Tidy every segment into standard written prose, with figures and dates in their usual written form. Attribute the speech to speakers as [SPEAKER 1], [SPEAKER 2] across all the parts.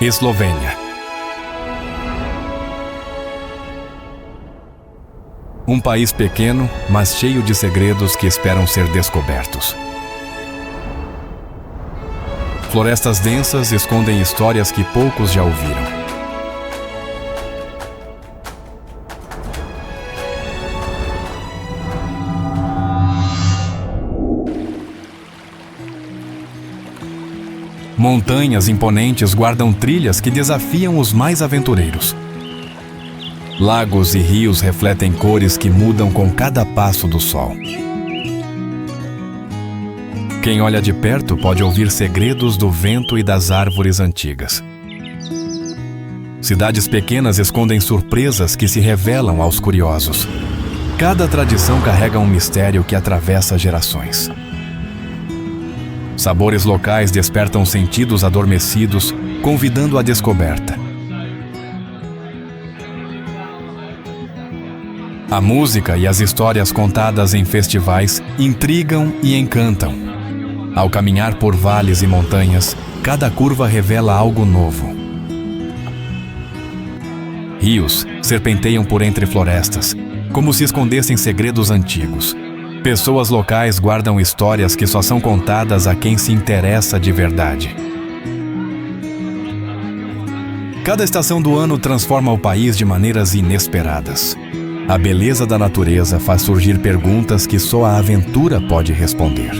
[SPEAKER 1] Eslovênia. Um país pequeno, mas cheio de segredos que esperam ser descobertos. Florestas densas escondem histórias que poucos já ouviram. Montanhas imponentes guardam trilhas que desafiam os mais aventureiros. Lagos e rios refletem cores que mudam com cada passo do sol. Quem olha de perto pode ouvir segredos do vento e das árvores antigas. Cidades pequenas escondem surpresas que se revelam aos curiosos. Cada tradição carrega um mistério que atravessa gerações. Sabores locais despertam sentidos adormecidos, convidando à descoberta. A música e as histórias contadas em festivais intrigam e encantam. Ao caminhar por vales e montanhas, cada curva revela algo novo. Rios serpenteiam por entre florestas, como se escondessem segredos antigos. Pessoas locais guardam histórias que só são contadas a quem se interessa de verdade. Cada estação do ano transforma o país de maneiras inesperadas. A beleza da natureza faz surgir perguntas que só a aventura pode responder.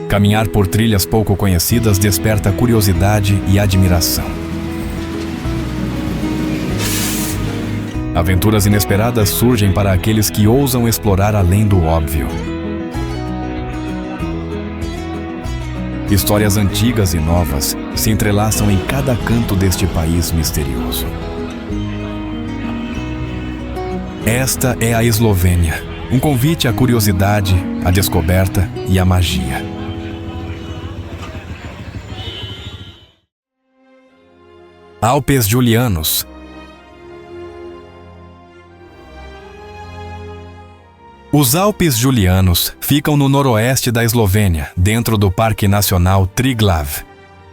[SPEAKER 1] Caminhar por trilhas pouco conhecidas desperta curiosidade e admiração. Aventuras inesperadas surgem para aqueles que ousam explorar além do óbvio. Histórias antigas e novas se entrelaçam em cada canto deste país misterioso. Esta é a Eslovênia, um convite à curiosidade, à descoberta e à magia. Alpes Julianos. Os Alpes Julianos ficam no noroeste da Eslovênia, dentro do Parque Nacional Triglav.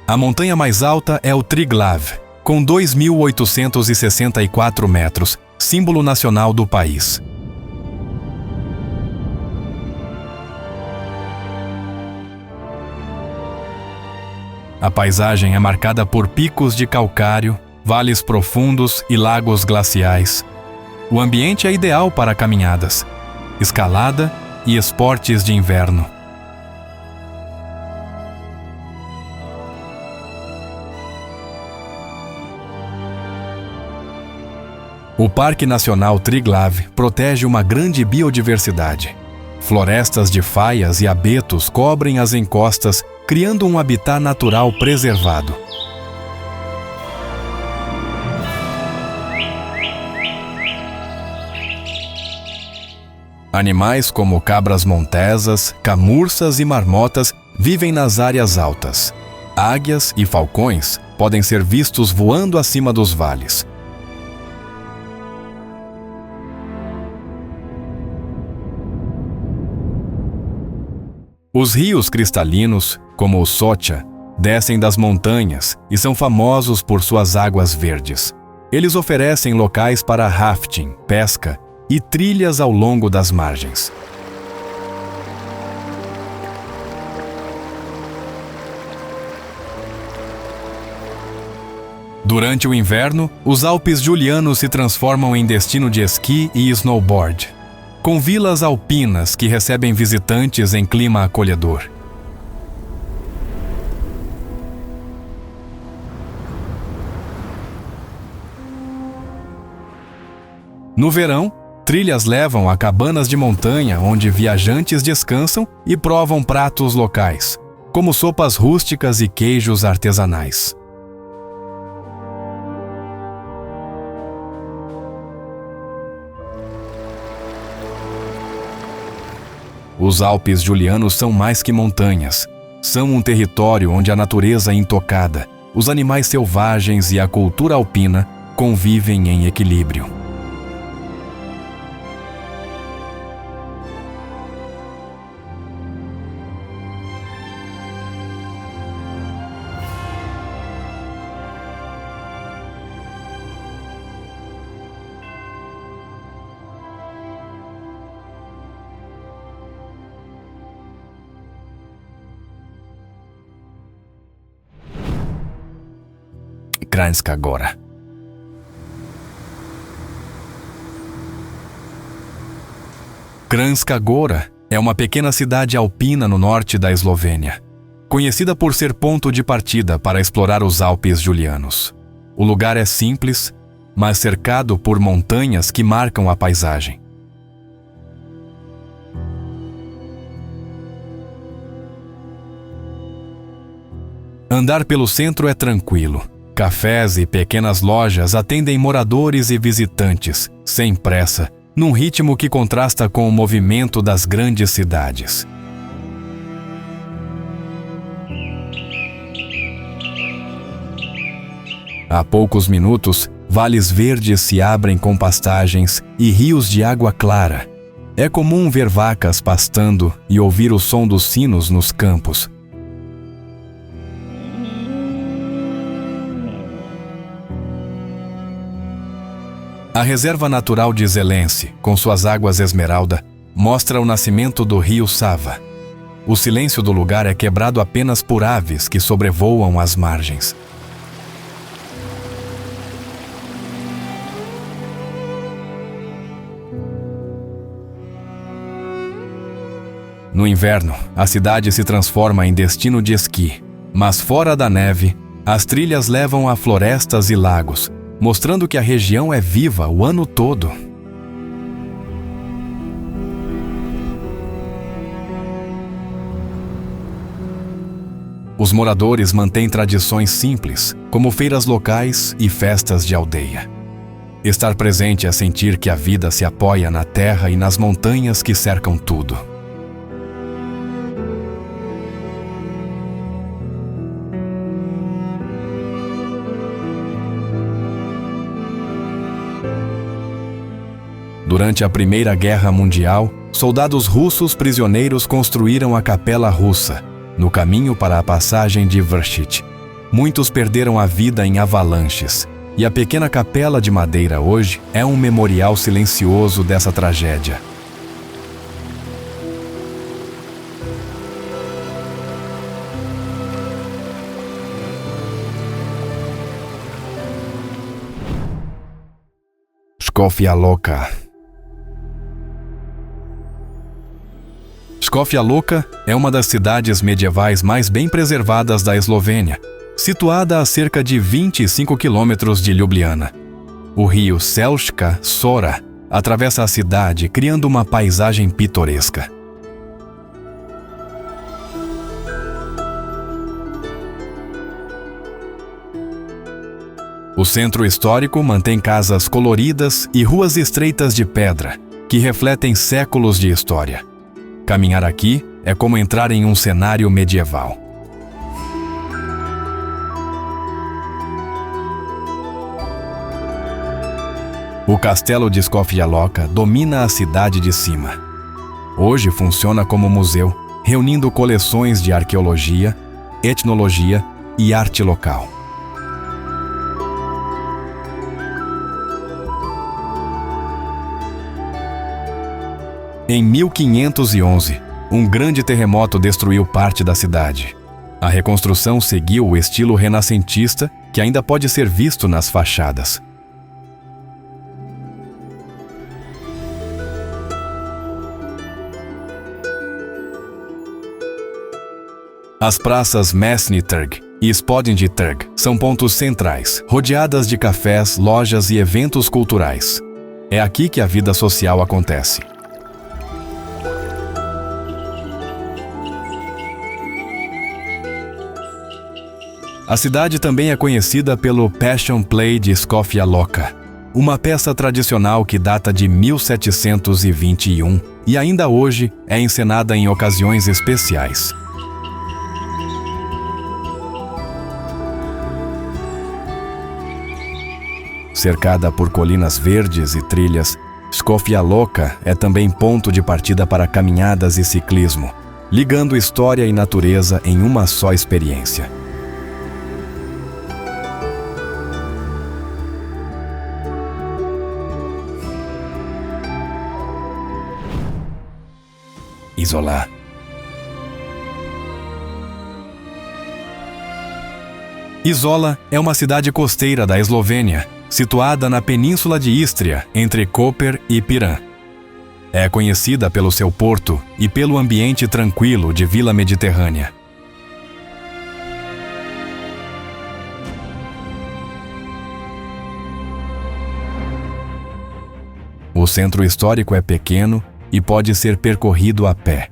[SPEAKER 1] A montanha mais alta é o Triglav, com 2.864 metros, símbolo nacional do país. A paisagem é marcada por picos de calcário, vales profundos e lagos glaciais. O ambiente é ideal para caminhadas, escalada e esportes de inverno. O Parque Nacional Triglav protege uma grande biodiversidade. Florestas de faias e abetos cobrem as encostas, criando um habitat natural preservado. Animais como cabras montesas, camurças e marmotas vivem nas áreas altas. Águias e falcões podem ser vistos voando acima dos vales. Os rios cristalinos, como o Socha, descem das montanhas e são famosos por suas águas verdes. Eles oferecem locais para rafting, pesca e trilhas ao longo das margens. Durante o inverno, os Alpes Julianos se transformam em destino de esqui e snowboard, com vilas alpinas que recebem visitantes em clima acolhedor. No verão, trilhas levam a cabanas de montanha onde viajantes descansam e provam pratos locais, como sopas rústicas e queijos artesanais. Os Alpes Julianos são mais que montanhas. São um território onde a natureza é intocada, os animais selvagens e a cultura alpina convivem em equilíbrio. Kranjska Gora. Kranjska Gora é uma pequena cidade alpina no norte da Eslovênia, conhecida por ser ponto de partida para explorar os Alpes Julianos. O lugar é simples, mas cercado por montanhas que marcam a paisagem. Andar pelo centro é tranquilo. Cafés e pequenas lojas atendem moradores e visitantes, sem pressa, num ritmo que contrasta com o movimento das grandes cidades. A poucos minutos, vales verdes se abrem com pastagens e rios de água clara. É comum ver vacas pastando e ouvir o som dos sinos nos campos. A Reserva Natural de Zelenci, com suas águas esmeralda, mostra o nascimento do rio Sava. O silêncio do lugar é quebrado apenas por aves que sobrevoam as margens. No inverno, a cidade se transforma em destino de esqui, mas fora da neve, as trilhas levam a florestas e lagos, mostrando que a região é viva o ano todo. Os moradores mantêm tradições simples, como feiras locais e festas de aldeia. Estar presente é sentir que a vida se apoia na terra e nas montanhas que cercam tudo. Durante a Primeira Guerra Mundial, soldados russos prisioneiros construíram a Capela Russa, no caminho para a passagem de Vršac. Muitos perderam a vida em avalanches, e a pequena capela de madeira hoje é um memorial silencioso dessa tragédia. Škofja Loka. Škofja Loka é uma das cidades medievais mais bem preservadas da Eslovênia, situada a cerca de 25 quilômetros de Ljubljana. O rio Selška Sora atravessa a cidade, criando uma paisagem pitoresca. O centro histórico mantém casas coloridas e ruas estreitas de pedra, que refletem séculos de história. Caminhar aqui é como entrar em um cenário medieval. O castelo de Škofja Loka domina a cidade de cima. Hoje funciona como museu, reunindo coleções de arqueologia, etnologia e arte local. Em 1511, um grande terremoto destruiu parte da cidade. A reconstrução seguiu o estilo renascentista, que ainda pode ser visto nas fachadas. As praças Mesni Trg e Spodnji Trg são pontos centrais, rodeadas de cafés, lojas e eventos culturais. É aqui que a vida social acontece. A cidade também é conhecida pelo Passion Play de Škofja Loka, uma peça tradicional que data de 1721 e ainda hoje é encenada em ocasiões especiais. Cercada por colinas verdes e trilhas, Škofja Loka é também ponto de partida para caminhadas e ciclismo, ligando história e natureza em uma só experiência. Isola. Izola é uma cidade costeira da Eslovênia, situada na península de Istria, entre Koper e Piran. É conhecida pelo seu porto e pelo ambiente tranquilo de vila mediterrânea. O centro histórico é pequeno e pode ser percorrido a pé.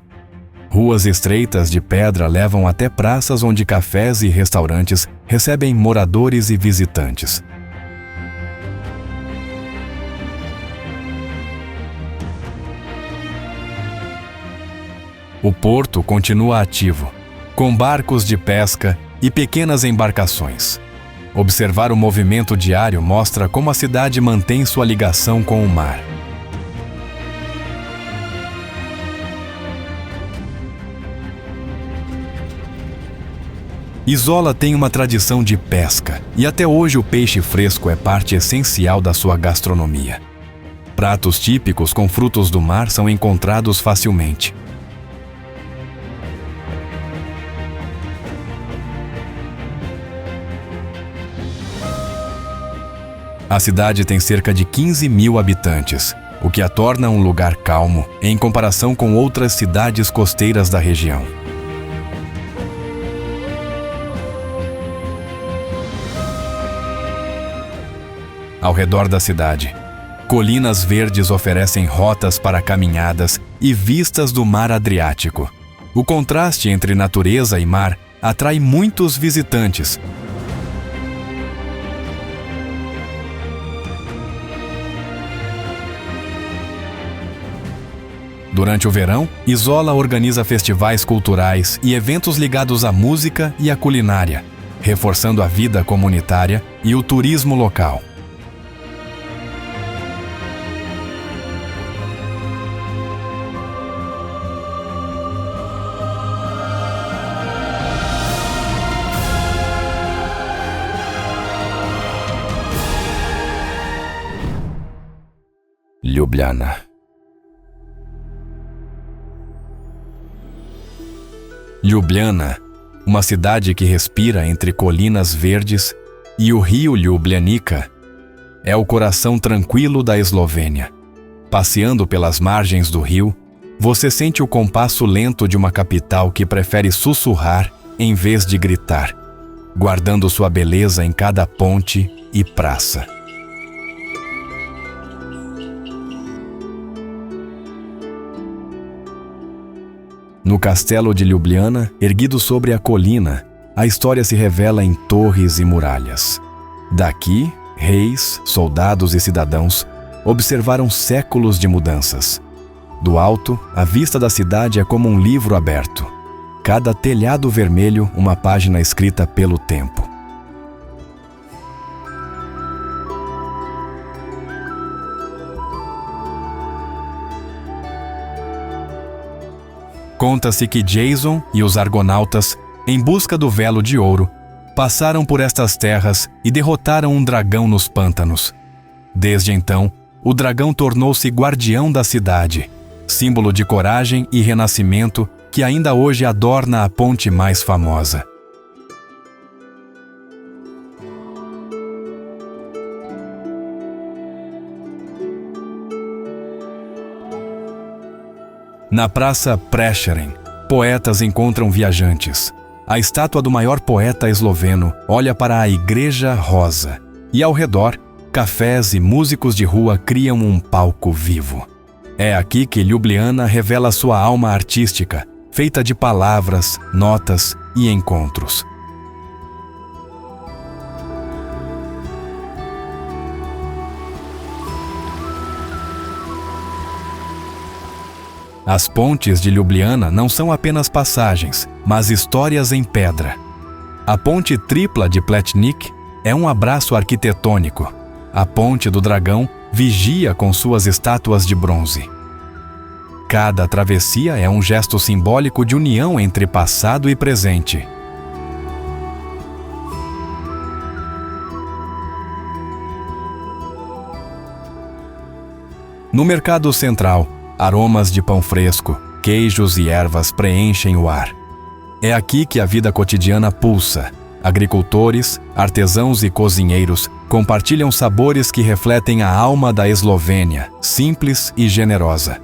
[SPEAKER 1] Ruas estreitas de pedra levam até praças onde cafés e restaurantes recebem moradores e visitantes. O porto continua ativo, com barcos de pesca e pequenas embarcações. Observar o movimento diário mostra como a cidade mantém sua ligação com o mar. Izola tem uma tradição de pesca e até hoje o peixe fresco é parte essencial da sua gastronomia. Pratos típicos com frutos do mar são encontrados facilmente. A cidade tem cerca de 15 mil habitantes, o que a torna um lugar calmo em comparação com outras cidades costeiras da região. Ao redor da cidade, colinas verdes oferecem rotas para caminhadas e vistas do mar Adriático. O contraste entre natureza e mar atrai muitos visitantes. Durante o verão, Izola organiza festivais culturais e eventos ligados à música e à culinária, reforçando a vida comunitária e o turismo local. Ljubljana. Ljubljana, uma cidade que respira entre colinas verdes e o rio Ljubljanica, é o coração tranquilo da Eslovênia. Passeando pelas margens do rio, você sente o compasso lento de uma capital que prefere sussurrar em vez de gritar, guardando sua beleza em cada ponte e praça. No castelo de Ljubljana, erguido sobre a colina, a história se revela em torres e muralhas. Daqui, reis, soldados e cidadãos observaram séculos de mudanças. Do alto, a vista da cidade é como um livro aberto. Cada telhado vermelho, uma página escrita pelo tempo. Conta-se que Jason e os argonautas, em busca do Velo de Ouro, passaram por estas terras e derrotaram um dragão nos pântanos. Desde então, o dragão tornou-se guardião da cidade, símbolo de coragem e renascimento que ainda hoje adorna a ponte mais famosa. Na Praça Prešeren, poetas encontram viajantes. A estátua do maior poeta esloveno olha para a Igreja Rosa. E ao redor, cafés e músicos de rua criam um palco vivo. É aqui que Ljubljana revela sua alma artística, feita de palavras, notas e encontros. As pontes de Ljubljana não são apenas passagens, mas histórias em pedra. A ponte tripla de Pletnik é um abraço arquitetônico. A ponte do Dragão vigia com suas estátuas de bronze. Cada travessia é um gesto simbólico de união entre passado e presente. No Mercado Central, aromas de pão fresco, queijos e ervas preenchem o ar. É aqui que a vida cotidiana pulsa, Agricultores, artesãos e cozinheiros compartilham sabores que refletem a alma da Eslovênia, simples e generosa.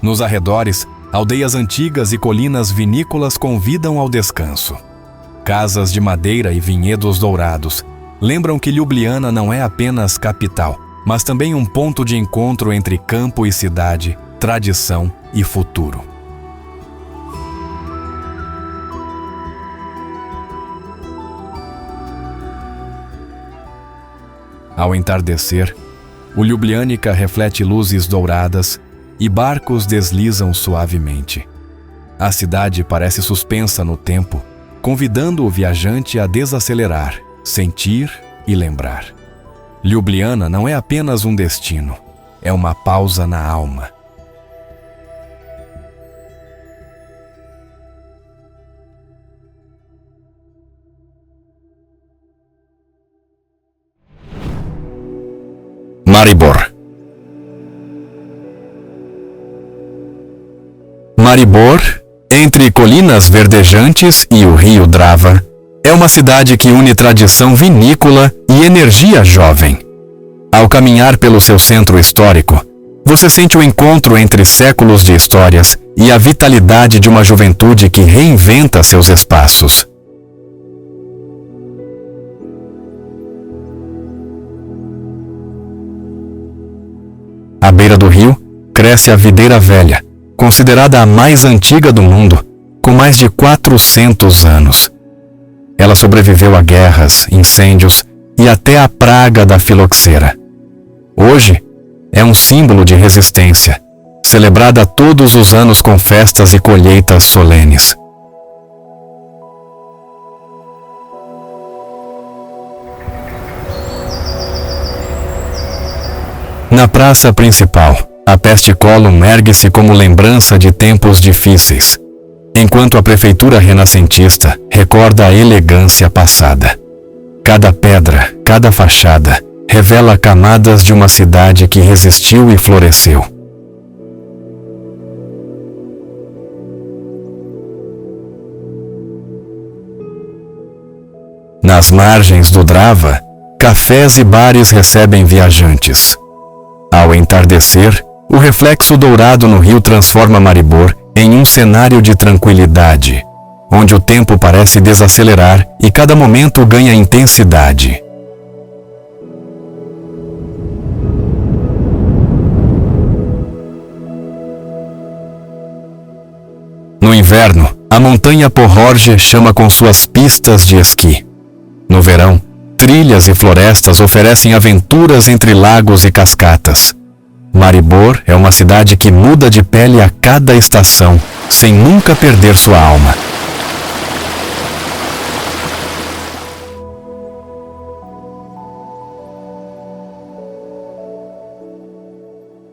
[SPEAKER 1] Nos arredores, aldeias antigas e colinas vinícolas convidam ao descanso. Casas de madeira e vinhedos dourados lembram que Ljubljana não é apenas capital, mas também um ponto de encontro entre campo e cidade, tradição e futuro. Ao entardecer, o Ljubljanica reflete luzes douradas e barcos deslizam suavemente. A cidade parece suspensa no tempo, convidando o viajante a desacelerar, sentir e lembrar. Ljubljana não é apenas um destino, é uma pausa na alma. Maribor. Maribor, entre colinas verdejantes e o rio Drava, é uma cidade que une tradição vinícola e energia jovem. Ao caminhar pelo seu centro histórico, você sente o encontro entre séculos de histórias e a vitalidade de uma juventude que reinventa seus espaços. À beira do rio, cresce a Videira Velha, considerada a mais antiga do mundo, com mais de 400 anos. Ela sobreviveu a guerras, incêndios e até a praga da filoxera. Hoje, é um símbolo de resistência, celebrada todos os anos com festas e colheitas solenes. Na praça principal, a Pest Column ergue-se como lembrança de tempos difíceis, enquanto a prefeitura renascentista recorda a elegância passada. Cada pedra, cada fachada, revela camadas de uma cidade que resistiu e floresceu. Nas margens do Drava, cafés e bares recebem viajantes. Ao entardecer, o reflexo dourado no rio transforma Maribor em um cenário de tranquilidade, onde o tempo parece desacelerar e cada momento ganha intensidade. No inverno, a montanha Pohorje chama com suas pistas de esqui. No verão, trilhas e florestas oferecem aventuras entre lagos e cascatas. Maribor é uma cidade que muda de pele a cada estação, sem nunca perder sua alma.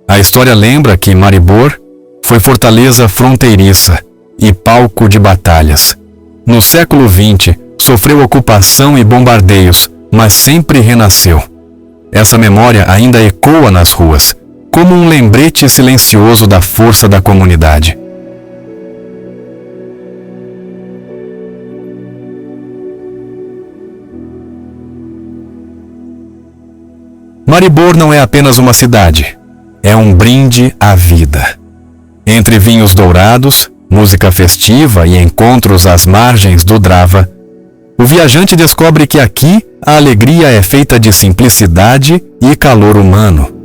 [SPEAKER 1] A história lembra que Maribor foi fortaleza fronteiriça e palco de batalhas. No século XX, sofreu ocupação e bombardeios, mas sempre renasceu. Essa memória ainda ecoa nas ruas, como um lembrete silencioso da força da comunidade. Maribor não é apenas uma cidade, é um brinde à vida. Entre vinhos dourados, música festiva e encontros às margens do Drava, o viajante descobre que aqui a alegria é feita de simplicidade e calor humano.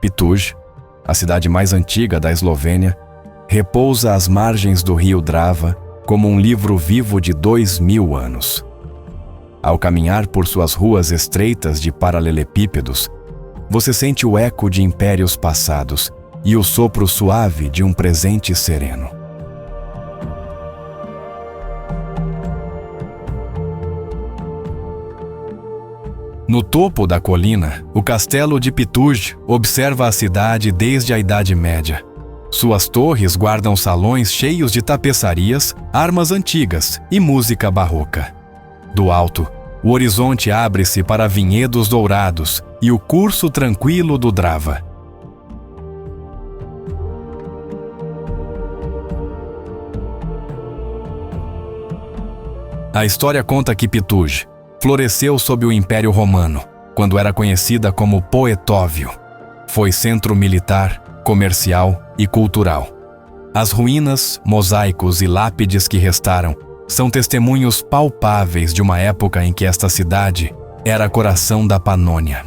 [SPEAKER 1] Ptuj, a cidade mais antiga da Eslovênia, repousa às margens do rio Drava como um livro vivo de 2000 anos. Ao caminhar por suas ruas estreitas de paralelepípedos, você sente o eco de impérios passados e o sopro suave de um presente sereno. No topo da colina, o castelo de Pituj observa a cidade desde a Idade Média. Suas torres guardam salões cheios de tapeçarias, armas antigas e música barroca. Do alto, o horizonte abre-se para vinhedos dourados e o curso tranquilo do Drava. A história conta que Pituj floresceu sob o Império Romano, quando era conhecida como Poetóvio. Foi centro militar, comercial e cultural. As ruínas, mosaicos e lápides que restaram são testemunhos palpáveis de uma época em que esta cidade era coração da Panônia.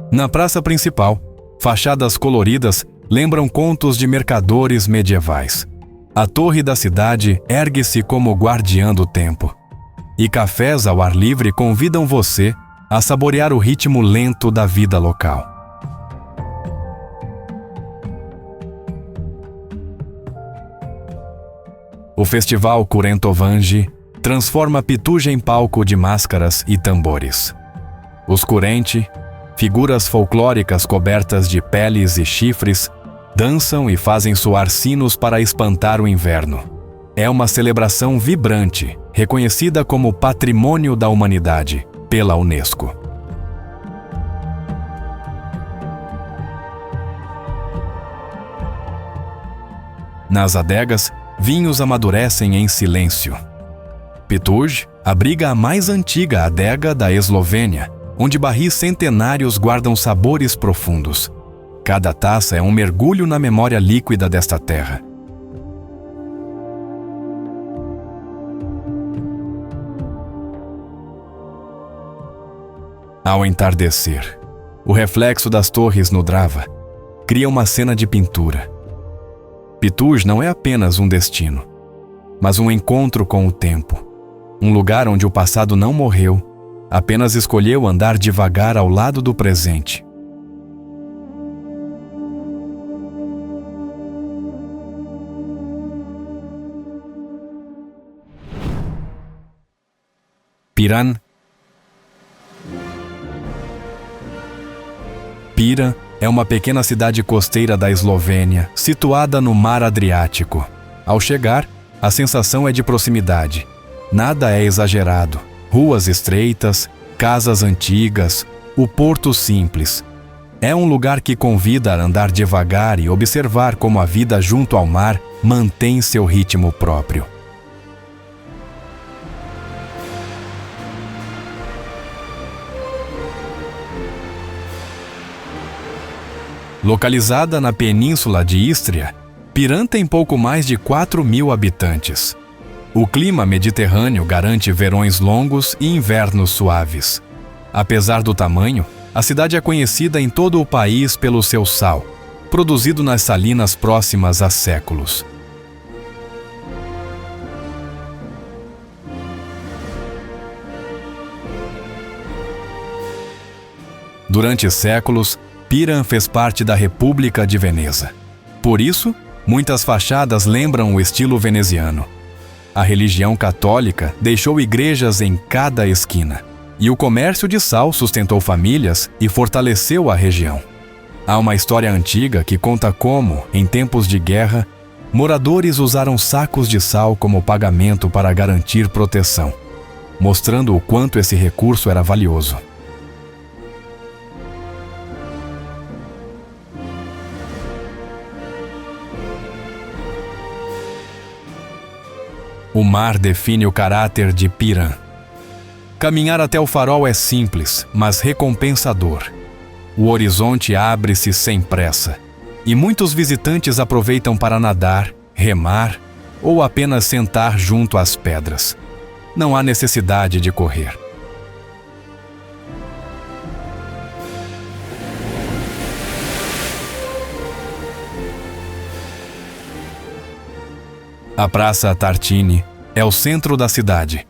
[SPEAKER 1] Na praça principal, fachadas coloridas lembram contos de mercadores medievais. A torre da cidade ergue-se como guardiã do tempo. E cafés ao ar livre convidam você a saborear o ritmo lento da vida local. O festival Kurentovangi transforma Pituj em palco de máscaras e tambores. Os Kurenti, figuras folclóricas cobertas de peles e chifres, dançam e fazem soar sinos para espantar o inverno. É uma celebração vibrante, reconhecida como Patrimônio da Humanidade pela Unesco. Nas adegas, vinhos amadurecem em silêncio. Pituj abriga a mais antiga adega da Eslovênia, onde barris centenários guardam sabores profundos. Cada taça é um mergulho na memória líquida desta terra. Ao entardecer, o reflexo das torres no Drava cria uma cena de pintura. Pituj não é apenas um destino, mas um encontro com o tempo. Um lugar onde o passado não morreu, apenas escolheu andar devagar ao lado do presente. Piran. Piran é uma pequena cidade costeira da Eslovênia, situada no Mar Adriático. Ao chegar, a sensação é de proximidade. Nada é exagerado. Ruas estreitas, casas antigas, o porto simples. É um lugar que convida a andar devagar e observar como a vida junto ao mar mantém seu ritmo próprio. Localizada na península de Istria, Piran tem pouco mais de 4.000 habitantes. O clima mediterrâneo garante verões longos e invernos suaves. Apesar do tamanho, a cidade é conhecida em todo o país pelo seu sal, produzido nas salinas próximas há séculos. Durante séculos, Piran fez parte da República de Veneza. Por isso, muitas fachadas lembram o estilo veneziano. A religião católica deixou igrejas em cada esquina, e o comércio de sal sustentou famílias e fortaleceu a região. Há uma história antiga que conta como, em tempos de guerra, moradores usaram sacos de sal como pagamento para garantir proteção, mostrando o quanto esse recurso era valioso. O mar define o caráter de Piran. Caminhar até o farol é simples, mas recompensador. O horizonte abre-se sem pressa, e muitos visitantes aproveitam para nadar, remar ou apenas sentar junto às pedras. Não há necessidade de correr. A Praça Tartini é o centro da cidade.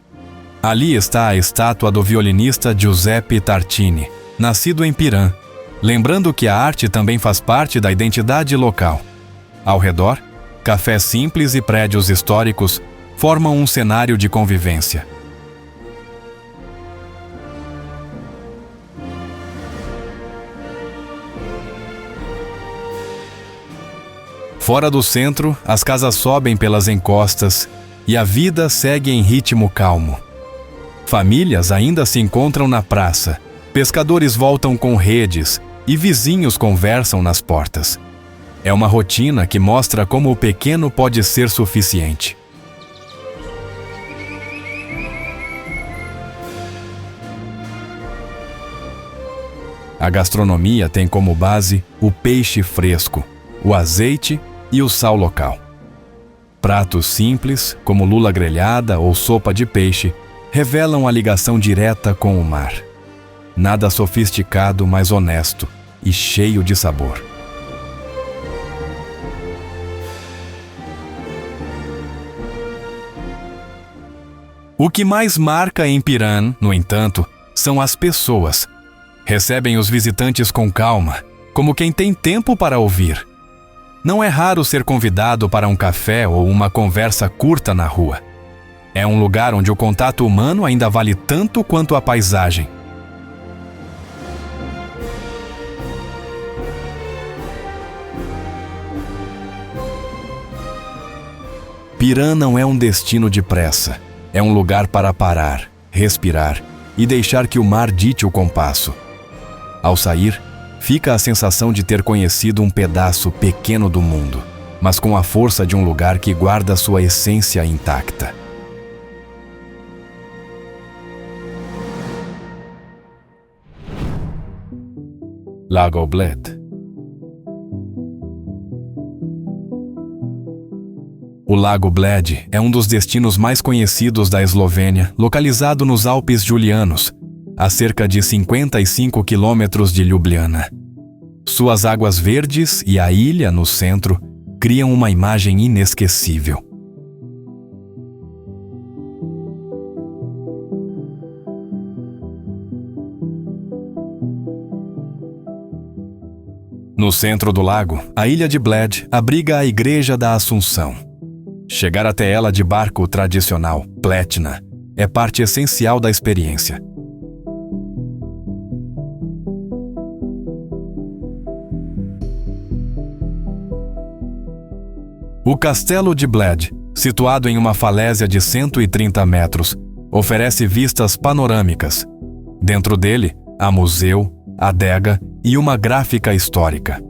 [SPEAKER 1] Ali está a estátua do violinista Giuseppe Tartini, nascido em Piran, lembrando que a arte também faz parte da identidade local. Ao redor, Café simples e prédios históricos formam um cenário de convivência. Fora do centro, as casas sobem pelas encostas e a vida segue em ritmo calmo. Famílias ainda se encontram na praça, pescadores voltam com redes e vizinhos conversam nas portas. É uma rotina que mostra como o pequeno pode ser suficiente. A gastronomia tem como base o peixe fresco, o azeite e o sal local. Pratos simples, como lula grelhada ou sopa de peixe, revelam a ligação direta com o mar. Nada sofisticado, mas honesto e cheio de sabor. O que mais marca em Piran, no entanto, são as pessoas. Recebem os visitantes com calma, como quem tem tempo para ouvir. Não é raro ser convidado para um café ou uma conversa curta na rua. É um lugar onde o contato humano ainda vale tanto quanto a paisagem. Piran não é um destino de pressa. É um lugar para parar, respirar e deixar que o mar dite o compasso. Ao sair, fica a sensação de ter conhecido um pedaço pequeno do mundo, mas com a força de um lugar que guarda sua essência intacta. Lago Bled. O Lago Bled é um dos destinos mais conhecidos da Eslovênia, localizado nos Alpes Julianos, a cerca de 55 quilômetros de Ljubljana. Suas águas verdes e a ilha no centro criam uma imagem inesquecível. No centro do lago, a ilha de Bled abriga a Igreja da Assunção. Chegar até ela de barco tradicional, Pletna, é parte essencial da experiência. O Castelo de Bled, situado em uma falésia de 130 metros, oferece vistas panorâmicas. Dentro dele, há museu, adega e uma gráfica histórica.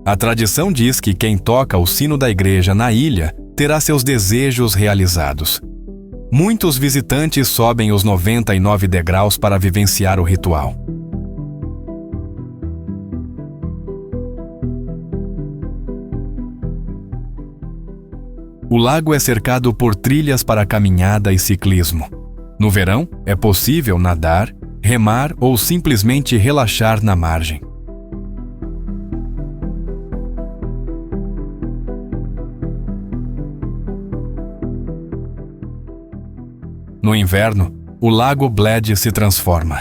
[SPEAKER 1] A tradição diz que quem toca o sino da igreja na ilha terá seus desejos realizados. Muitos visitantes sobem os 99 degraus para vivenciar o ritual. O lago é cercado por trilhas para caminhada e ciclismo. No verão, é possível nadar, remar ou simplesmente relaxar na margem. No inverno, o Lago Bled se transforma.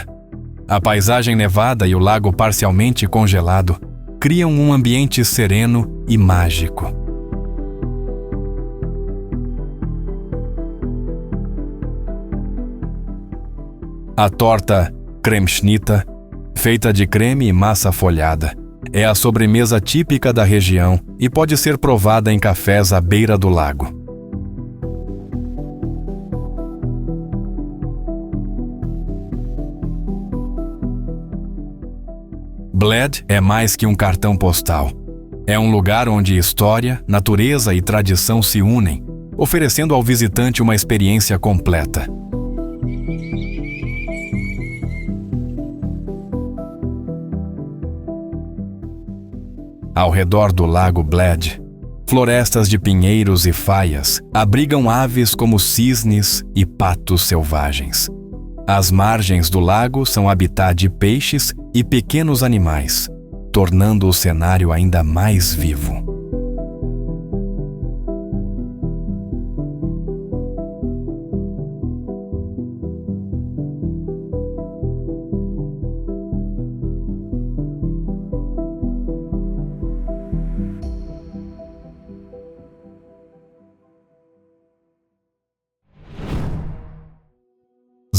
[SPEAKER 1] A paisagem nevada e o lago parcialmente congelado criam um ambiente sereno e mágico. A torta kremšnita, feita de creme e massa folhada, é a sobremesa típica da região e pode ser provada em cafés à beira do lago. Bled é mais que um cartão postal. É um lugar onde história, natureza e tradição se unem, oferecendo ao visitante uma experiência completa. Ao redor do Lago Bled, florestas de pinheiros e faias abrigam aves como cisnes e patos selvagens. As margens do lago são habitat de peixes e pequenos animais, tornando o cenário ainda mais vivo.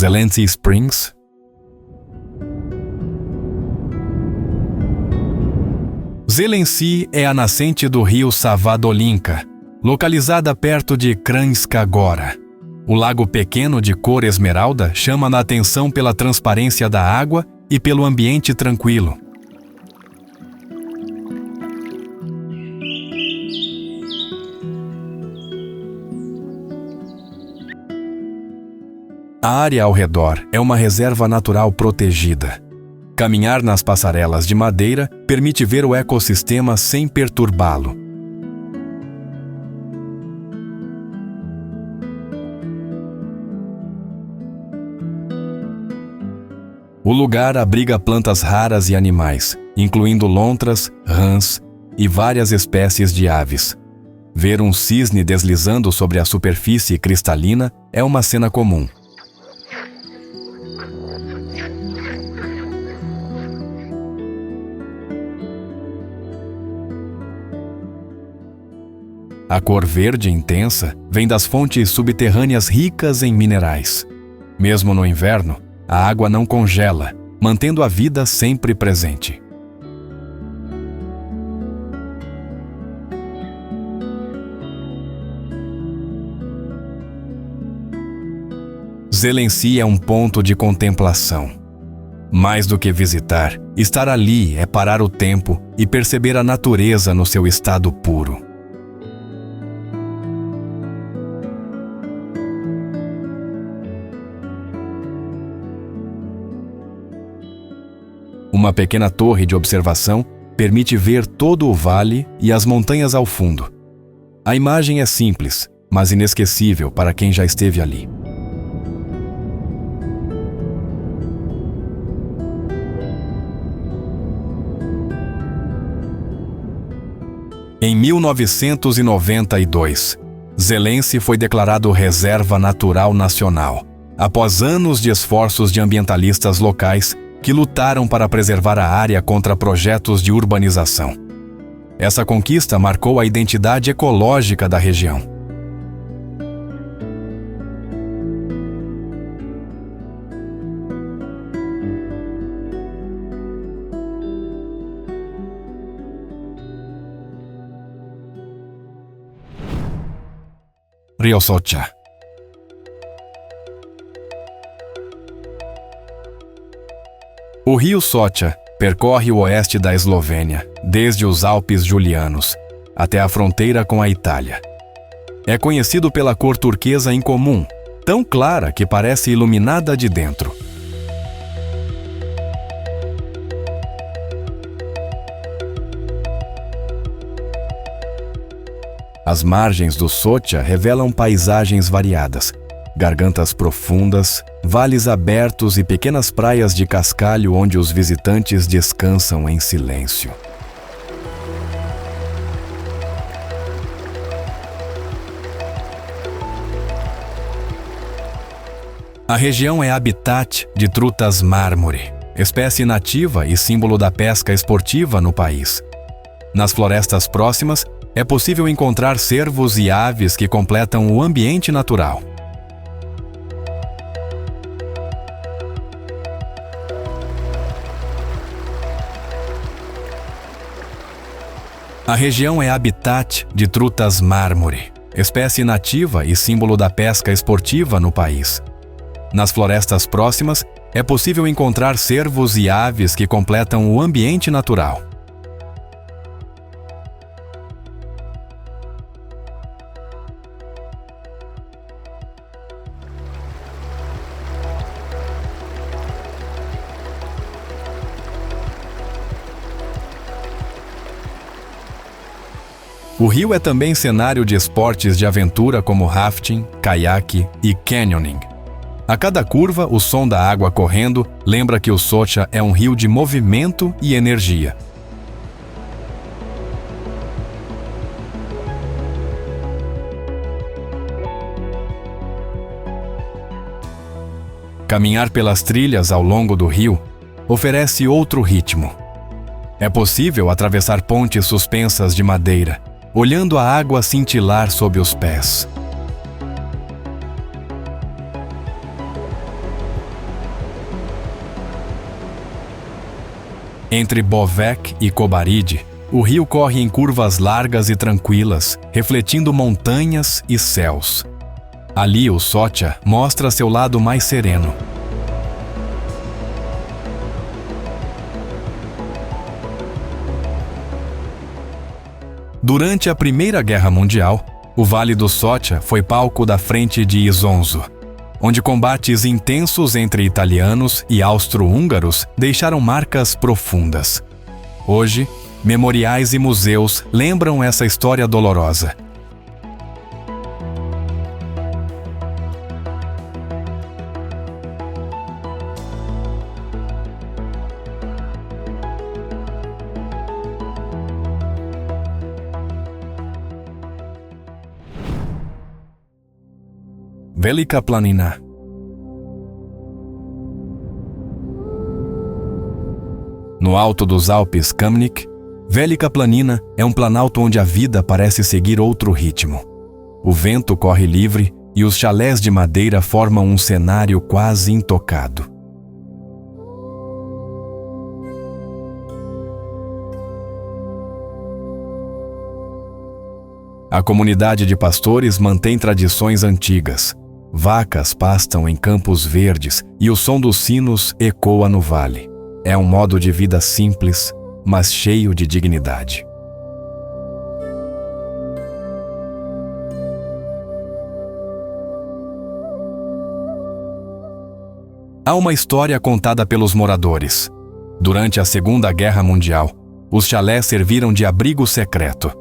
[SPEAKER 1] Zelency Springs. Zelency é a nascente do rio Savadolinka, localizada perto de Kranjska Gora. O lago pequeno de cor esmeralda chama a atenção pela transparência da água e pelo ambiente tranquilo. A área ao redor é uma reserva natural protegida. Caminhar nas passarelas de madeira permite ver o ecossistema sem perturbá-lo. O lugar abriga plantas raras e animais, incluindo lontras, rãs e várias espécies de aves. Ver um cisne deslizando sobre a superfície cristalina é uma cena comum. A cor verde intensa vem das fontes subterrâneas ricas em minerais. Mesmo no inverno, a água não congela, mantendo a vida sempre presente. Zelency é um ponto de contemplação. Mais do que visitar, estar ali é parar o tempo e perceber a natureza no seu estado puro. Uma pequena torre de observação permite ver todo o vale e as montanhas ao fundo. A imagem é simples, mas inesquecível para quem já esteve ali. Em 1992, Zelency foi declarado Reserva Natural Nacional, após anos de esforços de ambientalistas locais que lutaram para preservar a área contra projetos de urbanização. Essa conquista marcou a identidade ecológica da região. Rio Socha. O rio Socha percorre o oeste da Eslovênia, desde os Alpes Julianos até a fronteira com a Itália. É conhecido pela cor turquesa incomum, tão clara que parece iluminada de dentro. As margens do Socha revelam paisagens variadas, gargantas profundas, vales abertos e pequenas praias de cascalho onde os visitantes descansam em silêncio. A região é habitat de trutas mármore, espécie nativa e símbolo da pesca esportiva no país. Nas florestas próximas, é possível encontrar cervos e aves que completam o ambiente natural. A região é habitat de trutas mármore, espécie nativa e símbolo da pesca esportiva no país. Nas florestas próximas, é possível encontrar cervos e aves que completam o ambiente natural. O rio é também cenário de esportes de aventura como rafting, caiaque e canyoning. A cada curva, o som da água correndo lembra que o Socha é um rio de movimento e energia. Caminhar pelas trilhas ao longo do rio oferece outro ritmo. É possível atravessar pontes suspensas de madeira, olhando a água cintilar sob os pés. Entre Bovec e Kobarid, o rio corre em curvas largas e tranquilas, refletindo montanhas e céus. Ali o Sotia mostra seu lado mais sereno. Durante a Primeira Guerra Mundial, o Vale do Sotia foi palco da Frente de Isonzo, onde combates intensos entre italianos e austro-húngaros deixaram marcas profundas. Hoje, memoriais e museus lembram essa história dolorosa. Velika Planina. No alto dos Alpes Kamnik, Velika Planina é um planalto onde a vida parece seguir outro ritmo. O vento corre livre e os chalés de madeira formam um cenário quase intocado. A comunidade de pastores mantém tradições antigas. Vacas pastam em campos verdes e o som dos sinos ecoa no vale. É um modo de vida simples, mas cheio de dignidade. Há uma história contada pelos moradores. Durante a Segunda Guerra Mundial, os chalés serviram de abrigo secreto.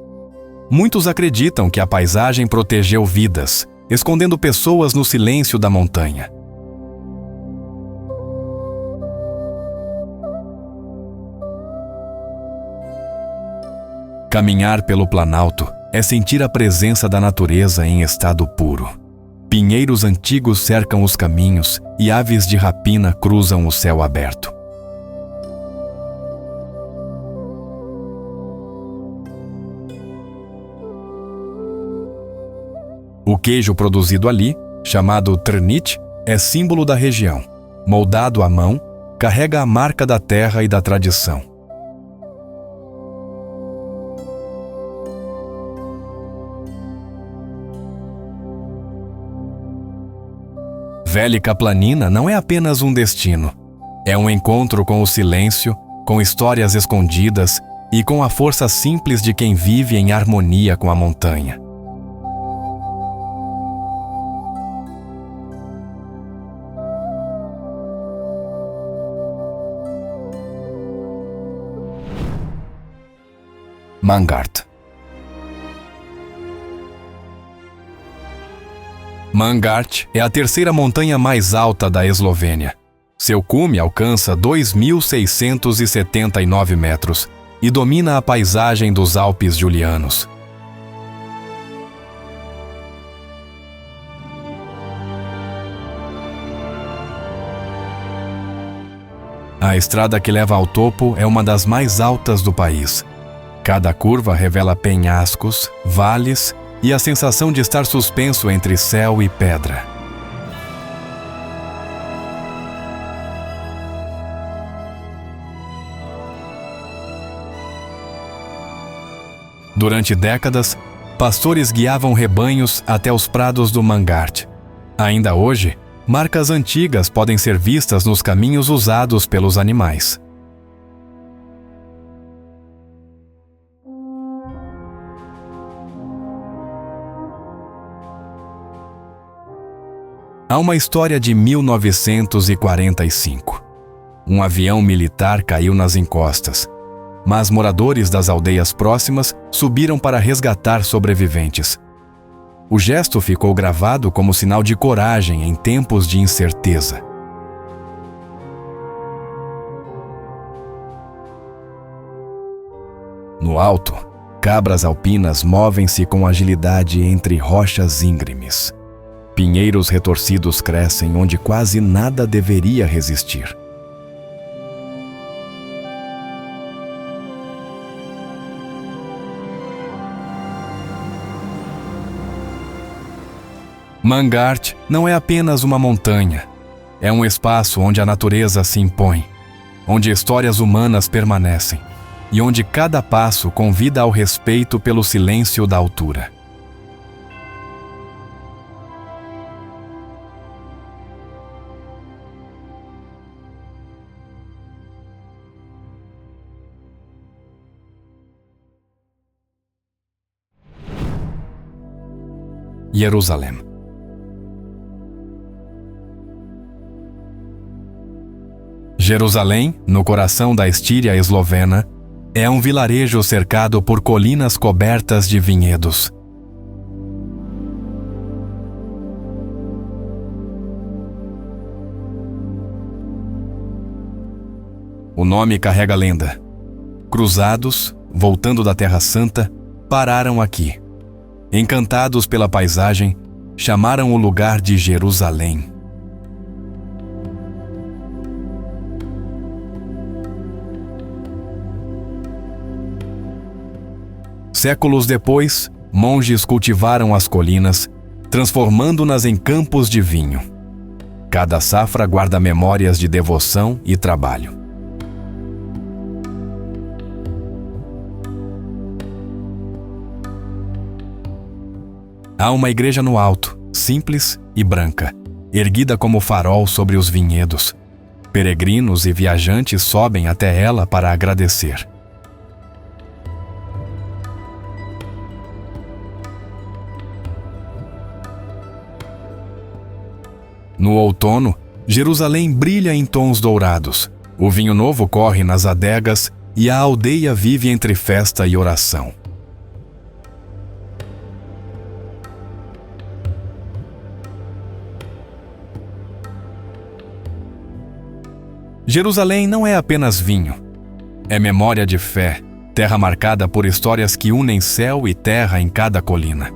[SPEAKER 1] Muitos acreditam que a paisagem protegeu vidas, escondendo pessoas no silêncio da montanha. Caminhar pelo Planalto é sentir a presença da natureza em estado puro. Pinheiros antigos cercam os caminhos e aves de rapina cruzam o céu aberto. O queijo produzido ali, chamado Trnit, é símbolo da região. Moldado à mão, carrega a marca da terra e da tradição. Velika Planina não é apenas um destino. É um encontro com o silêncio, com histórias escondidas e com a força simples de quem vive em harmonia com a montanha. Mangart. Mangart é a terceira montanha mais alta da Eslovênia. Seu cume alcança 2.679 metros e domina a paisagem dos Alpes Julianos. A estrada que leva ao topo é uma das mais altas do país. Cada curva revela penhascos, vales e a sensação de estar suspenso entre céu e pedra. Durante décadas, pastores guiavam rebanhos até os prados do Mangart. Ainda hoje, marcas antigas podem ser vistas nos caminhos usados pelos animais. Há uma história de 1945. Um avião militar caiu nas encostas, mas moradores das aldeias próximas subiram para resgatar sobreviventes. O gesto ficou gravado como sinal de coragem em tempos de incerteza. No alto, cabras alpinas movem-se com agilidade entre rochas íngremes. Pinheiros retorcidos crescem onde quase nada deveria resistir. Mangart não é apenas uma montanha. É um espaço onde a natureza se impõe. onde histórias humanas permanecem e onde cada passo convida ao respeito pelo silêncio da altura. Jerusalém. Jerusalém, no coração da Estíria eslovena, é um vilarejo cercado por colinas cobertas de vinhedos. O nome carrega lenda. Cruzados, voltando da Terra Santa, pararam aqui. Encantados pela paisagem, chamaram o lugar de Jerusalém. Séculos depois, monges cultivaram as colinas, transformando-nas em campos de vinho. Cada safra guarda memórias de devoção e trabalho. Há uma igreja no alto, simples e branca, erguida como farol sobre os vinhedos. Peregrinos e viajantes sobem até ela para agradecer. No outono, Jerusalém brilha em tons dourados. O vinho novo corre nas adegas e a aldeia vive entre festa e oração. Jerusalém não é apenas vinho. É memória de fé, terra marcada por histórias que unem céu e terra em cada colina.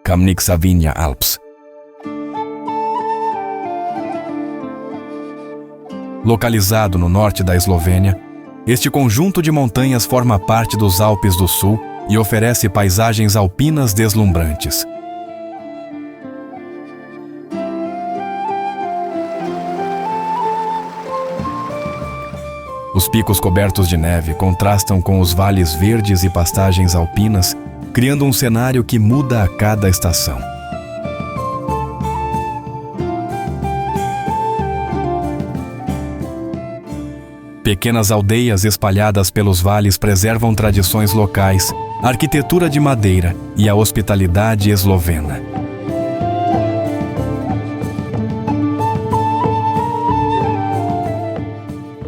[SPEAKER 1] Kamnik Savinja Alps. Localizado no norte da Eslovênia, este conjunto de montanhas forma parte dos Alpes do Sul e oferece paisagens alpinas deslumbrantes. Os picos cobertos de neve contrastam com os vales verdes e pastagens alpinas, criando um cenário que muda a cada estação. Pequenas aldeias espalhadas pelos vales preservam tradições locais, arquitetura de madeira e a hospitalidade eslovena.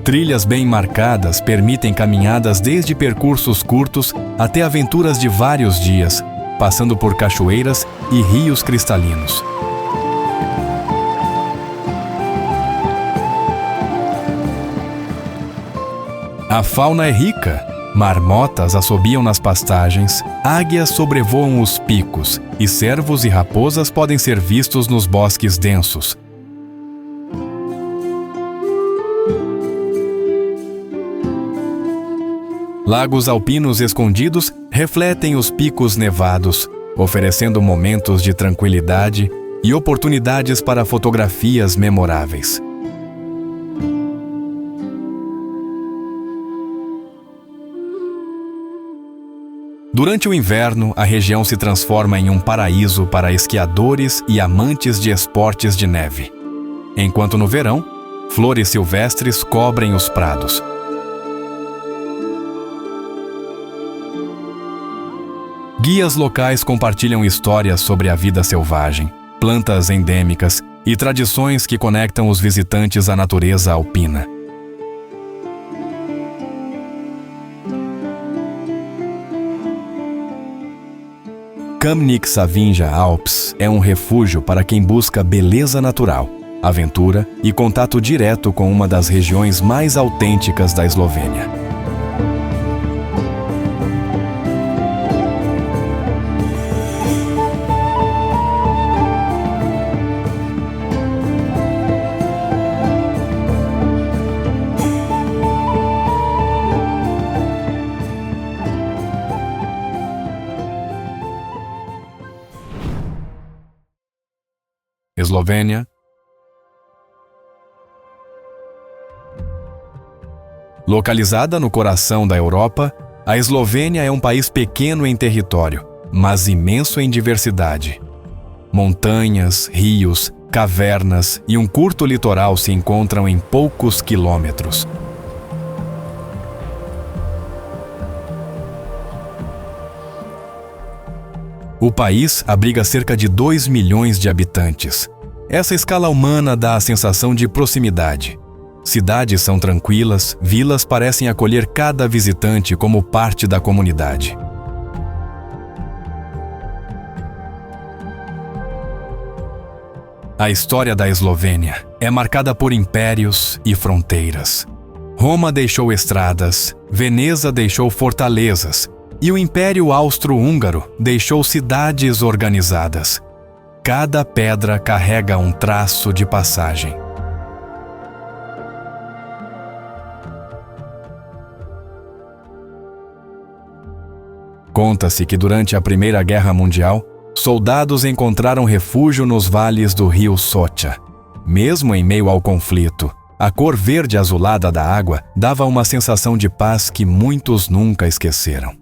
[SPEAKER 1] Trilhas bem marcadas permitem caminhadas desde percursos curtos até aventuras de vários dias, passando por cachoeiras e rios cristalinos. A fauna é rica. Marmotas assobiam nas pastagens, águias sobrevoam os picos e cervos e raposas podem ser vistos nos bosques densos. Lagos alpinos escondidos refletem os picos nevados, oferecendo momentos de tranquilidade e oportunidades para fotografias memoráveis. Durante o inverno, a região se transforma em um paraíso para esquiadores e amantes de esportes de neve. Enquanto no verão, flores silvestres cobrem os prados. Guias locais compartilham histórias sobre a vida selvagem, plantas endêmicas e tradições que conectam os visitantes à natureza alpina. Kamnik Savinja Alps é um refúgio para quem busca beleza natural, aventura e contato direto com uma das regiões mais autênticas da Eslovênia. Eslovênia. Localizada no coração da Europa, a Eslovênia é um país pequeno em território, mas imenso em diversidade. Montanhas, rios, cavernas e um curto litoral se encontram em poucos quilômetros. O país abriga cerca de 2 milhões de habitantes. Essa escala humana dá a sensação de proximidade. Cidades são tranquilas, vilas parecem acolher cada visitante como parte da comunidade. A história da Eslovênia é marcada por impérios e fronteiras. Roma deixou estradas, Veneza deixou fortalezas, e o Império Austro-Húngaro deixou cidades organizadas. Cada pedra carrega um traço de passagem. Conta-se que durante a Primeira Guerra Mundial, soldados encontraram refúgio nos vales do rio Socha. Mesmo em meio ao conflito, a cor verde azulada da água dava uma sensação de paz que muitos nunca esqueceram.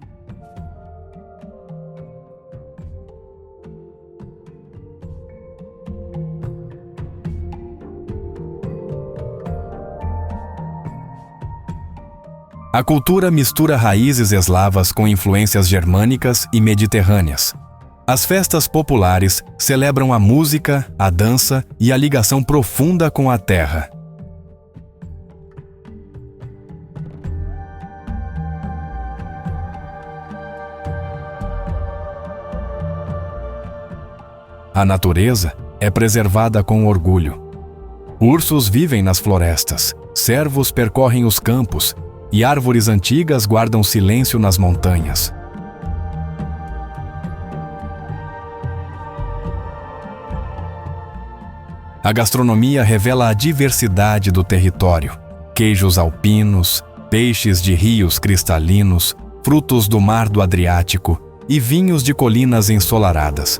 [SPEAKER 1] A cultura mistura raízes eslavas com influências germânicas e mediterrâneas. As festas populares celebram a música, a dança e a ligação profunda com a terra. A natureza é preservada com orgulho. Ursos vivem nas florestas, cervos percorrem os campos e árvores antigas guardam silêncio nas montanhas. A gastronomia revela a diversidade do território. Queijos alpinos, peixes de rios cristalinos, frutos do mar do Adriático e vinhos de colinas ensolaradas.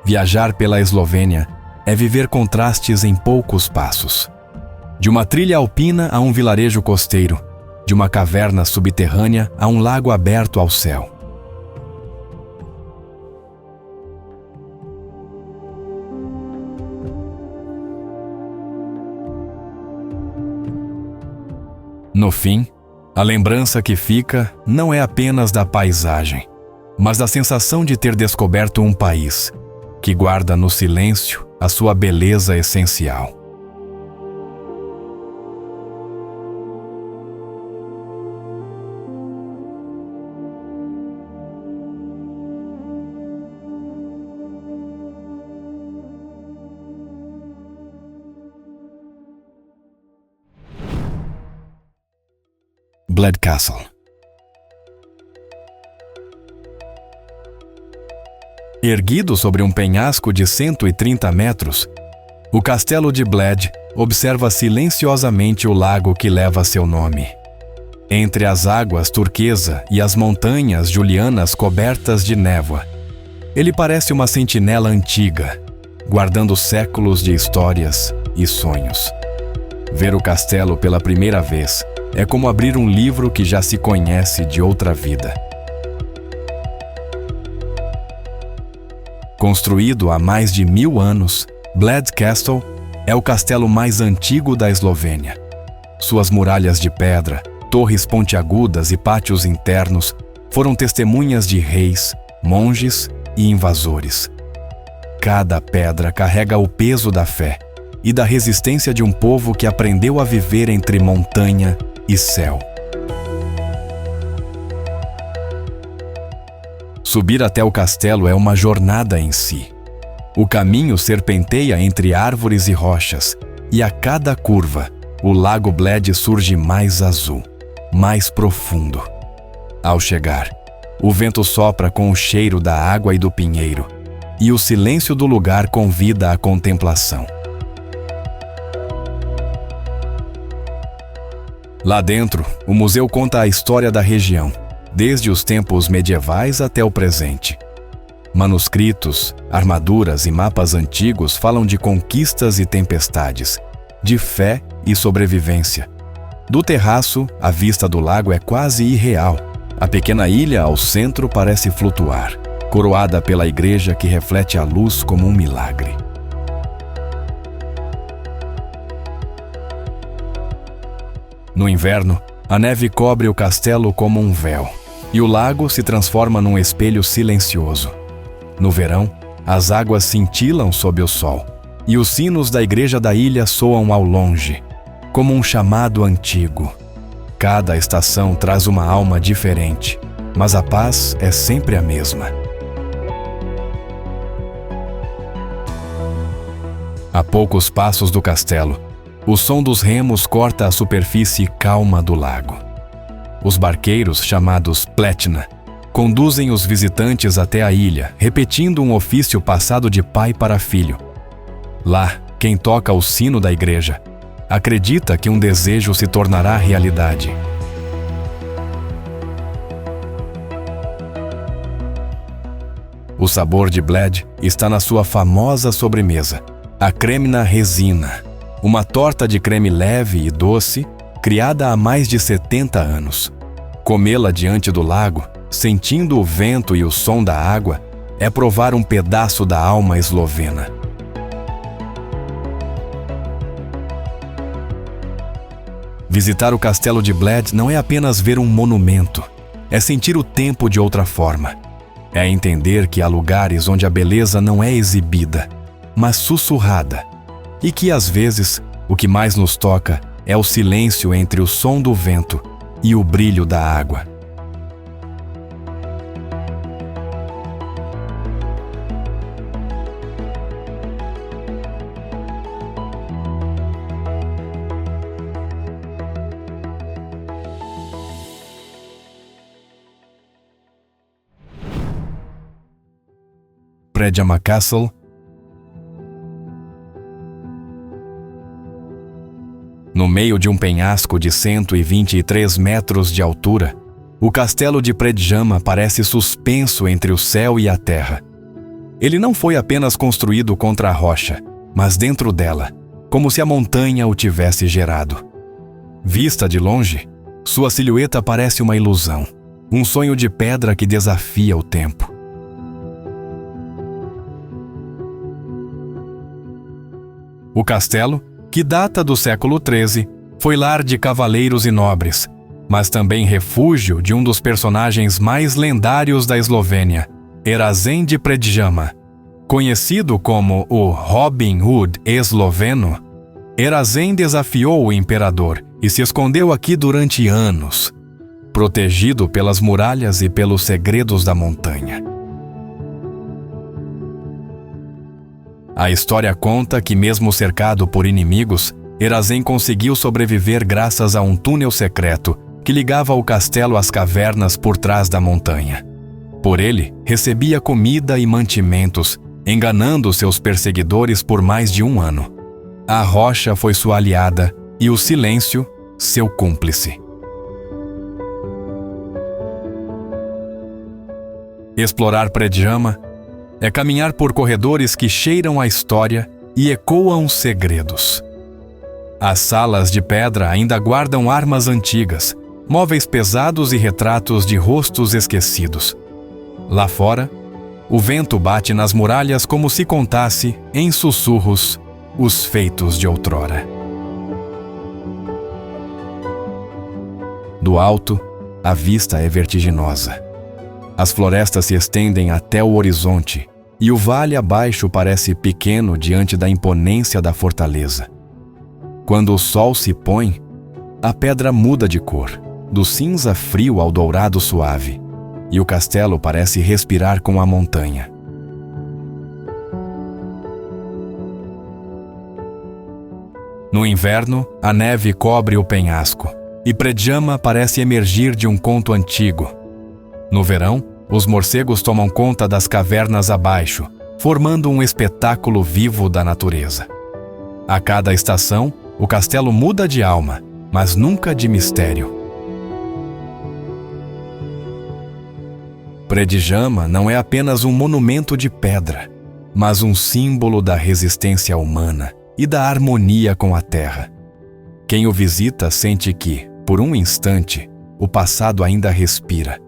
[SPEAKER 1] Viajar pela Eslovênia é viver contrastes em poucos passos. De uma trilha alpina a um vilarejo costeiro, de uma caverna subterrânea a um lago aberto ao céu. No fim, a lembrança que fica não é apenas da paisagem, mas da sensação de ter descoberto um país que guarda no silêncio a sua beleza essencial. Bled Castle. Erguido sobre um penhasco de 130 metros, o castelo de Bled observa silenciosamente o lago que leva seu nome. Entre as águas turquesa e as montanhas julianas cobertas de névoa, ele parece uma sentinela antiga, guardando séculos de histórias e sonhos. Ver o castelo pela primeira vez é como abrir um livro que já se conhece de outra vida. Construído há mais de 1000 anos, Bled Castle é o castelo mais antigo da Eslovênia. Suas muralhas de pedra, torres pontiagudas e pátios internos foram testemunhas de reis, monges e invasores. Cada pedra carrega o peso da fé e da resistência de um povo que aprendeu a viver entre montanha e céu. Subir até o castelo é uma jornada em si. O caminho serpenteia entre árvores e rochas, e a cada curva, o lago Bled surge mais azul, mais profundo. Ao chegar, o vento sopra com o cheiro da água e do pinheiro, e o silêncio do lugar convida à contemplação. Lá dentro, o museu conta a história da região, desde os tempos medievais até o presente. Manuscritos, armaduras e mapas antigos falam de conquistas e tempestades, de fé e sobrevivência. Do terraço, a vista do lago é quase irreal. A pequena ilha ao centro parece flutuar, coroada pela igreja que reflete a luz como um milagre. No inverno, a neve cobre o castelo como um véu, e o lago se transforma num espelho silencioso. No verão, as águas cintilam sob o sol, e os sinos da igreja da ilha soam ao longe, como um chamado antigo. Cada estação traz uma alma diferente, mas a paz é sempre a mesma. A poucos passos do castelo, o som dos remos corta a superfície calma do lago. Os barqueiros, chamados pletna, conduzem os visitantes até a ilha, repetindo um ofício passado de pai para filho. Lá, quem toca o sino da igreja acredita que um desejo se tornará realidade. O sabor de Bled está na sua famosa sobremesa, a creme na resina, uma torta de creme leve e doce, criada há mais de 70 anos. Comê-la diante do lago, sentindo o vento e o som da água, é provar um pedaço da alma eslovena. Visitar o castelo de Bled não é apenas ver um monumento, é sentir o tempo de outra forma. É entender que há lugares onde a beleza não é exibida, mas sussurrada, e que às vezes o que mais nos toca é o silêncio entre o som do vento e o brilho da água. Predjama Castle. No meio de um penhasco de 123 metros de altura, o castelo de Predjama parece suspenso entre o céu e a terra. Ele não foi apenas construído contra a rocha, mas dentro dela, como se a montanha o tivesse gerado. Vista de longe, sua silhueta parece uma ilusão, um sonho de pedra que desafia o tempo. O castelo, que data do século XIII, foi lar de cavaleiros e nobres, mas também refúgio de um dos personagens mais lendários da Eslovênia, Erazen de Predjama. Conhecido como o Robin Hood esloveno, Erazen desafiou o imperador e se escondeu aqui durante anos, protegido pelas muralhas e pelos segredos da montanha. A história conta que, mesmo cercado por inimigos, Erazen conseguiu sobreviver graças a um túnel secreto que ligava o castelo às cavernas por trás da montanha. Por ele, recebia comida e mantimentos, enganando seus perseguidores por mais de um ano. A rocha foi sua aliada e o silêncio, seu cúmplice. Explorar Predjama é caminhar por corredores que cheiram a história e ecoam segredos. As salas de pedra ainda guardam armas antigas, móveis pesados e retratos de rostos esquecidos. Lá fora, o vento bate nas muralhas como se contasse, em sussurros, os feitos de outrora. Do alto, a vista é vertiginosa. As florestas se estendem até o horizonte e o vale abaixo parece pequeno diante da imponência da fortaleza. Quando o sol se põe, a pedra muda de cor, do cinza frio ao dourado suave, e o castelo parece respirar com a montanha. No inverno, a neve cobre o penhasco, e Predjama parece emergir de um conto antigo. No verão, os morcegos tomam conta das cavernas abaixo, formando um espetáculo vivo da natureza. A cada estação, o castelo muda de alma, mas nunca de mistério. Predijama não é apenas um monumento de pedra, mas um símbolo da resistência humana e da harmonia com a terra. Quem o visita sente que, por um instante, o passado ainda respira,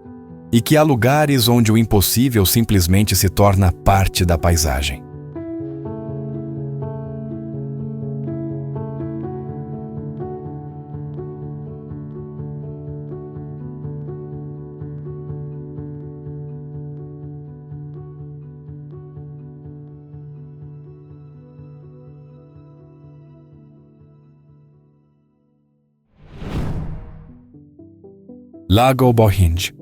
[SPEAKER 1] e que há lugares onde o impossível simplesmente se torna parte da paisagem. Lago Bohinj.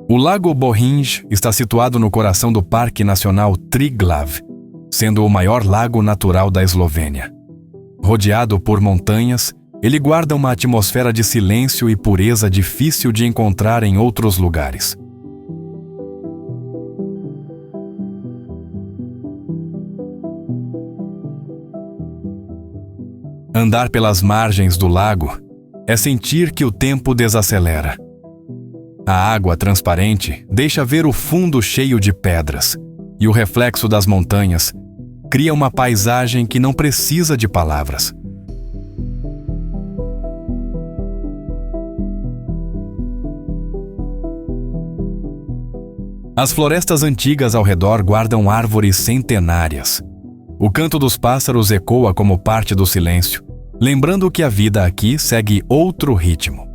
[SPEAKER 1] O Lago Bohinj está situado no coração do Parque Nacional Triglav, sendo o maior lago natural da Eslovênia. Rodeado por montanhas, ele guarda uma atmosfera de silêncio e pureza difícil de encontrar em outros lugares. Andar pelas margens do lago é sentir que o tempo desacelera. A água transparente deixa ver o fundo cheio de pedras, e o reflexo das montanhas cria uma paisagem que não precisa de palavras. As florestas antigas ao redor guardam árvores centenárias. O canto dos pássaros ecoa como parte do silêncio, lembrando que a vida aqui segue outro ritmo.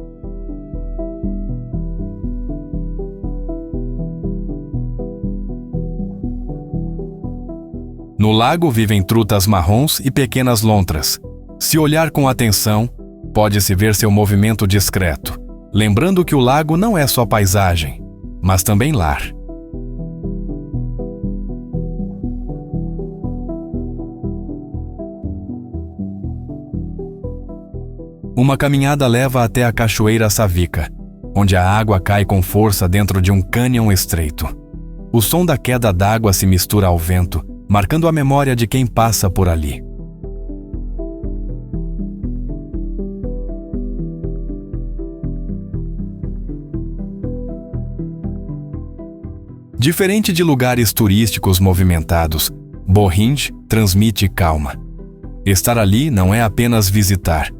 [SPEAKER 1] No lago vivem trutas marrons e pequenas lontras. Se olhar com atenção, pode-se ver seu movimento discreto, lembrando que o lago não é só paisagem, mas também lar. Uma caminhada leva até a Cachoeira Savica, onde a água cai com força dentro de um cânion estreito. O som da queda d'água se mistura ao vento, marcando a memória de quem passa por ali. Diferente de lugares turísticos movimentados, Bohinj transmite calma. Estar ali não é apenas visitar,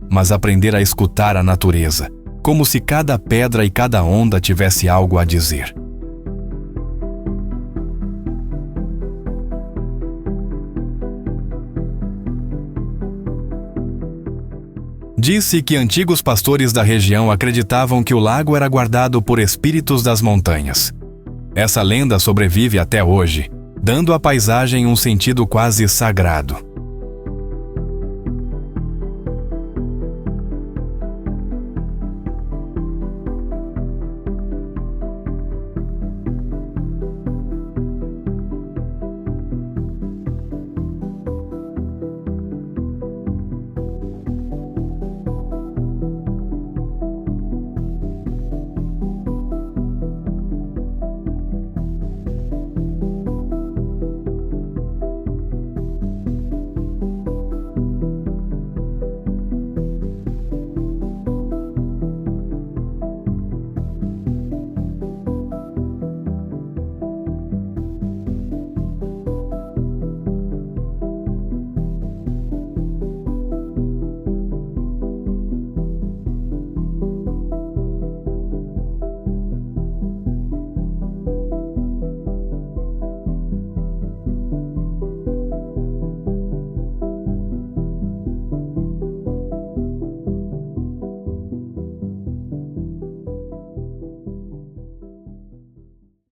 [SPEAKER 1] mas aprender a escutar a natureza, como se cada pedra e cada onda tivesse algo a dizer. Disse que antigos pastores da região acreditavam que o lago era guardado por espíritos das montanhas. Essa lenda sobrevive até hoje, dando à paisagem um sentido quase sagrado.